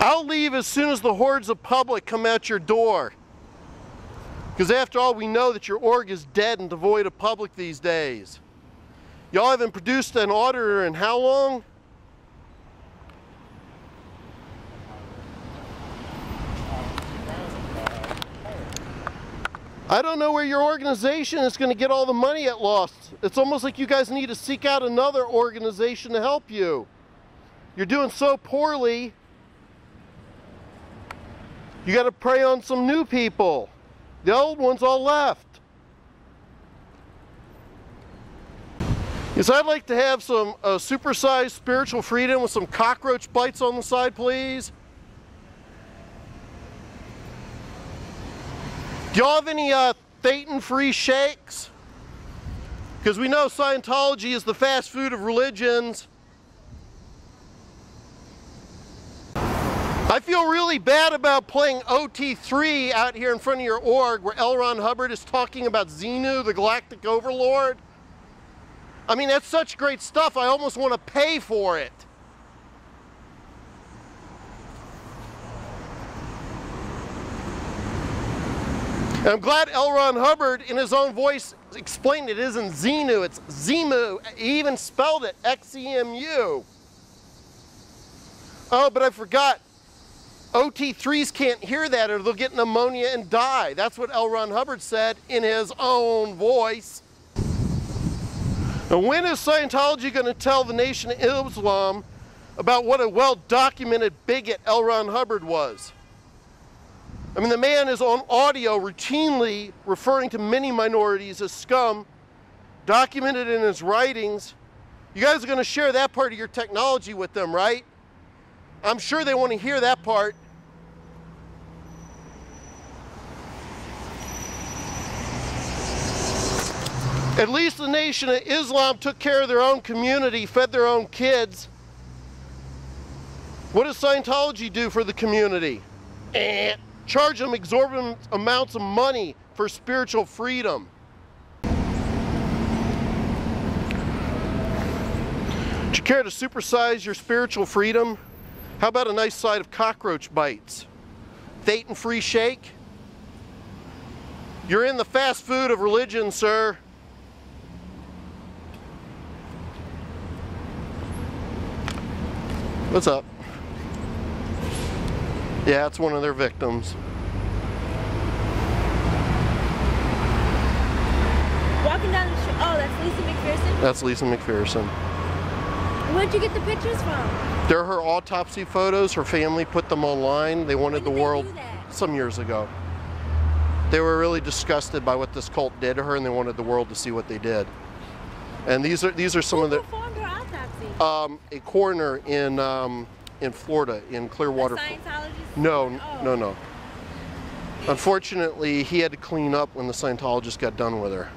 I'll leave as soon as the hordes of public come at your door. Because after all, we know that your org is dead and devoid of public these days. Y'all haven't produced an auditor in how long? I don't know where your organization is going to get all the money it lost. It's almost like you guys need to seek out another organization to help you. You're doing so poorly. You got to prey on some new people. The old ones all left. Yes, I'd like to have some supersized spiritual freedom with some cockroach bites on the side, please. Do y'all have any Thetan-free shakes? Because we know Scientology is the fast food of religions. I feel really bad about playing OT3 out here in front of your org where L. Ron Hubbard is talking about Xenu, the Galactic Overlord. I mean, that's such great stuff, I almost want to pay for it. And I'm glad L. Ron Hubbard, in his own voice, explained it isn't Xenu, it's Zemu. He even spelled it X-E-M-U. Oh, but I forgot. OT3s can't hear that or they'll get pneumonia and die. That's what L. Ron Hubbard said in his own voice. Now, when is Scientology going to tell the Nation of Islam about what a well-documented bigot L. Ron Hubbard was? I mean, the man is on audio routinely referring to many minorities as scum, documented in his writings. You guys are going to share that part of your technology with them, right? I'm sure they want to hear that part. At least the Nation of Islam took care of their own community, fed their own kids. What does Scientology do for the community? Charge them exorbitant amounts of money for spiritual freedom. Would you care to supersize your spiritual freedom? How about a nice side of cockroach bites? Thetan-free shake? You're in the fast food of religion, sir. What's up? Yeah, it's one of their victims. Walking down the street. Oh, that's Lisa McPherson? That's Lisa McPherson. Where'd you get the pictures from? They're her autopsy photos. Her family put them online. They wanted the world do that? Some years ago. They were really disgusted by what this cult did to her, and they wanted the world to see what they did. And these are some of the. Who performed her autopsy? A coroner in Florida, in Clearwater. A Scientologist? No, Oh. no. Unfortunately, he had to clean up when the Scientologist got done with her.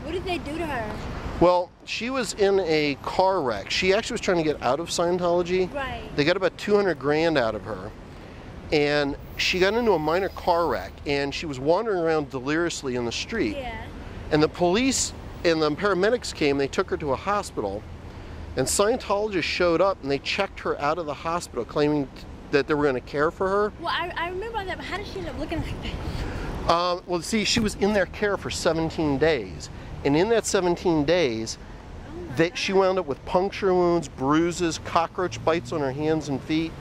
What did they do to her? Well, she was in a car wreck. She actually was trying to get out of Scientology. Right. They got about 200 grand out of her. And she got into a minor car wreck, and she was wandering around deliriously in the street. Yeah. And the police and the paramedics came, they took her to a hospital, and Scientologists showed up and they checked her out of the hospital, claiming that they were going to care for her. Well, I remember that, but how did she end up looking like that? Well, see, she was in their care for 17 days. And in that 17 days, she wound up with puncture wounds, bruises, cockroach bites on her hands and feet.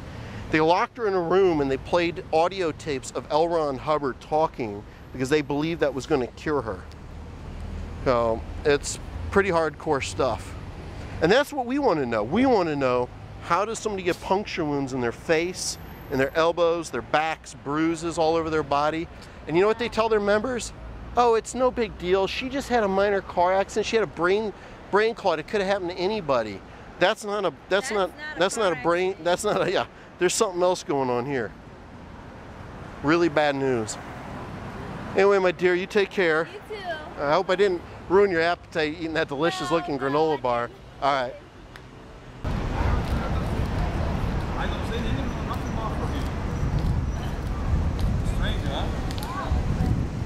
They locked her in a room and they played audio tapes of L. Ron Hubbard talking because they believed that was going to cure her. So it's pretty hardcore stuff. And that's what we want to know. We want to know, how does somebody get puncture wounds in their face, in their elbows, their backs, bruises all over their body? And you know what they tell their members? Oh, it's no big deal. She just had a minor car accident. She had a brain clot. It could have happened to anybody. That's not a brain. That's not a, yeah. There's something else going on here. Really bad news. Anyway, my dear, you take care. You too. I hope I didn't ruin your appetite eating that delicious looking granola bar. All right.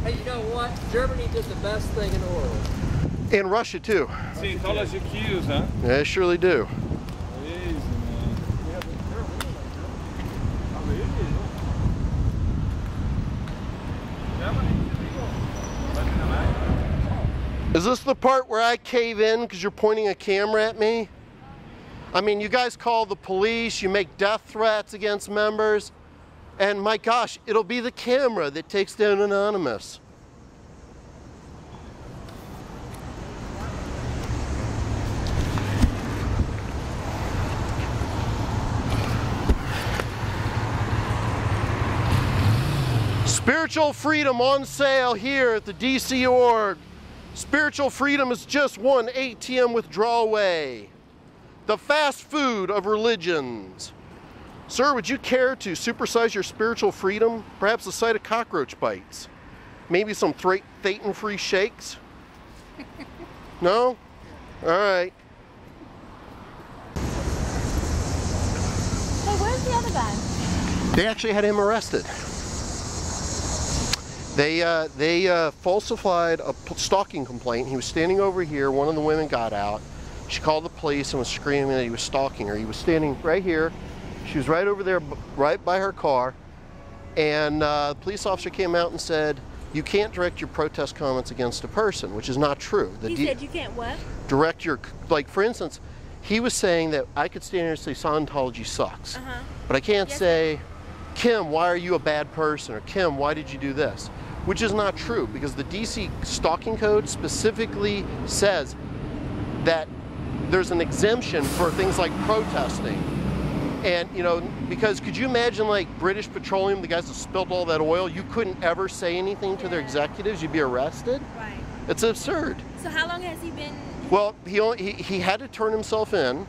Hey, you know what? Germany did the best thing in the world. And Russia too. Scientology cues, huh? Yeah, they surely do. Easy, man. Is this the part where I cave in because you're pointing a camera at me? I mean, you guys call the police, you make death threats against members, and my gosh, it'll be the camera that takes down Anonymous. Spiritual freedom on sale here at the DC org. Spiritual freedom is just one ATM withdrawal away. The fast food of religions. Sir, would you care to supersize your spiritual freedom? Perhaps a side of cockroach bites. Maybe some Thetan-free shakes? No? All right. Hey, where's the other guy? They actually had him arrested. They falsified a stalking complaint. He was standing over here. One of the women got out. She called the police and was screaming that he was stalking her. He was standing right here. She was right over there, right by her car. And the police officer came out and said, you can't direct your protest comments against a person, which is not true. He said you can't what? Direct your, like for instance, he was saying that I could stand here and say Scientology sucks. But I can't say, Kim, why are you a bad person? Or Kim, why did you do this? Which is not true, because the DC stalking code specifically says that there's an exemption for things like protesting. And, you know, because could you imagine like British Petroleum, the guys that spilled all that oil, you couldn't ever say anything to their executives, you'd be arrested? Right. It's absurd. So how long has he been? Well, he had to turn himself in,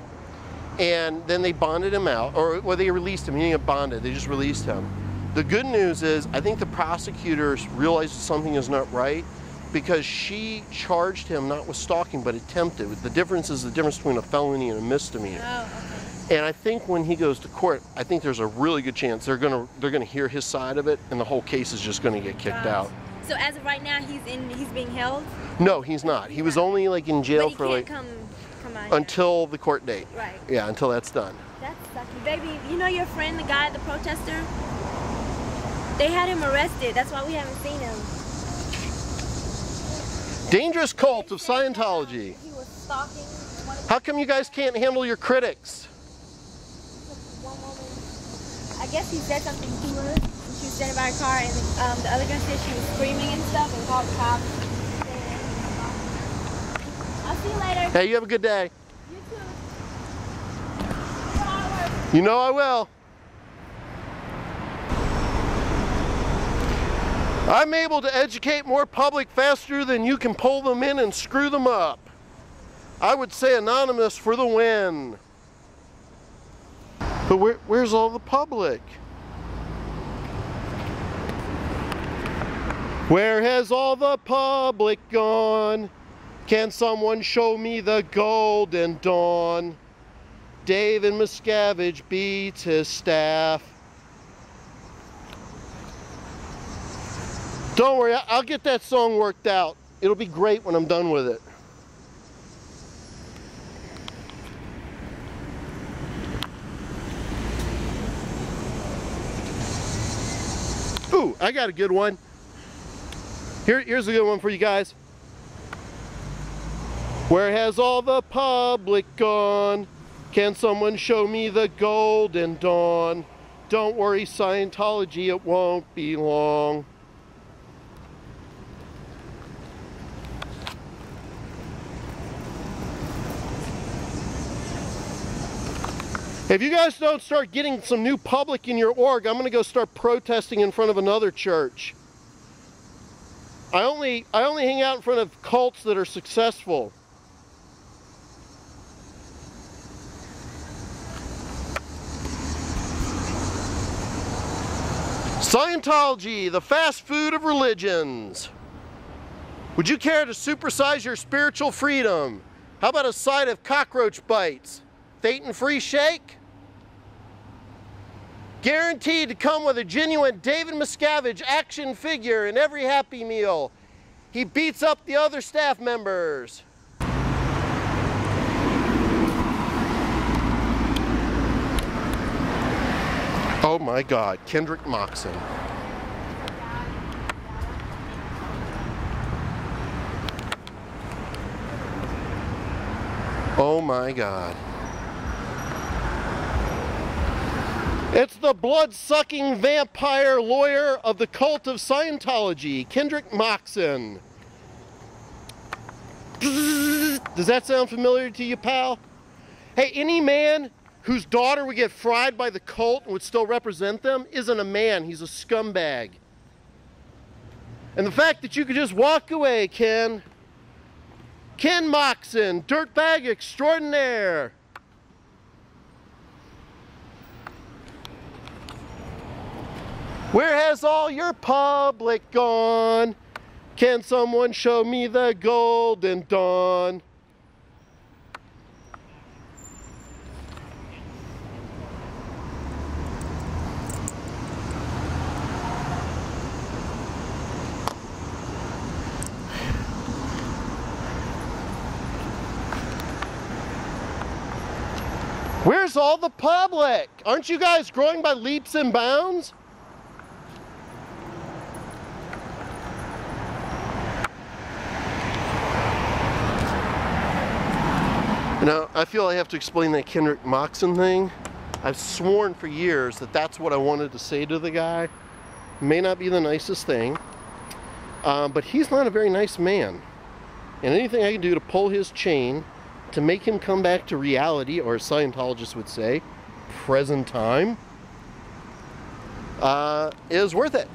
and then they bonded him out, or well, they released him. He didn't get bonded, they just released him. The good news is, I think the prosecutors realized something is not right, because she charged him not with stalking, but attempted. The difference is the difference between a felony and a misdemeanor. Oh, okay. And I think when he goes to court, I think there's a really good chance they're gonna hear his side of it, and the whole case is just gonna get kicked out. So as of right now, he's being held? No, he's not. He was only like in jail for like come until the court date. Right. Yeah, until that's done. That's sucky, baby. You know your friend, the guy, the protester? They had him arrested. That's why we haven't seen him. Dangerous cult of Scientology. He was stalking. How come you guys can't handle your critics? One woman, I guess he said something to her. She was standing by her car, and the other guy said she was screaming and stuff, and called the cops. I'll see you later. Hey, you have a good day. You too. You know I will. I'm able to educate more public faster than you can pull them in and screw them up. I would say Anonymous for the win. But where's all the public? Where has all the public gone? Can someone show me the golden dawn? David Miscavige beats his staff. Don't worry, I'll get that song worked out. It'll be great when I'm done with it. Ooh, I got a good one. Here's a good one for you guys. Where has all the public gone? Can someone show me the golden dawn? Don't worry, Scientology, it won't be long. If you guys don't start getting some new public in your org, I'm going to go start protesting in front of another church. I only hang out in front of cults that are successful. Scientology, the fast food of religions. Would you care to supersize your spiritual freedom? How about a side of cockroach bites? Thetan-free shake? Guaranteed to come with a genuine David Miscavige action figure in every Happy Meal. He beats up the other staff members. Oh my God, Kendrick Moxon. Oh my God. It's the blood-sucking vampire lawyer of the cult of Scientology, MOXON. Does that sound familiar to you, pal? Hey, any man whose daughter would get fried by the cult and would still represent them isn't a man, he's a scumbag. And the fact that you could just walk away, Ken MOXON, dirtbag extraordinaire. Where has all your public gone? Can someone show me the golden dawn? Where's all the public? Aren't you guys growing by leaps and bounds? You know, I feel I have to explain that MOXON thing. I've sworn for years that that's what I wanted to say to the guy. May not be the nicest thing, but he's not a very nice man. And anything I can do to pull his chain to make him come back to reality, or as Scientologists would say, present time, is worth it.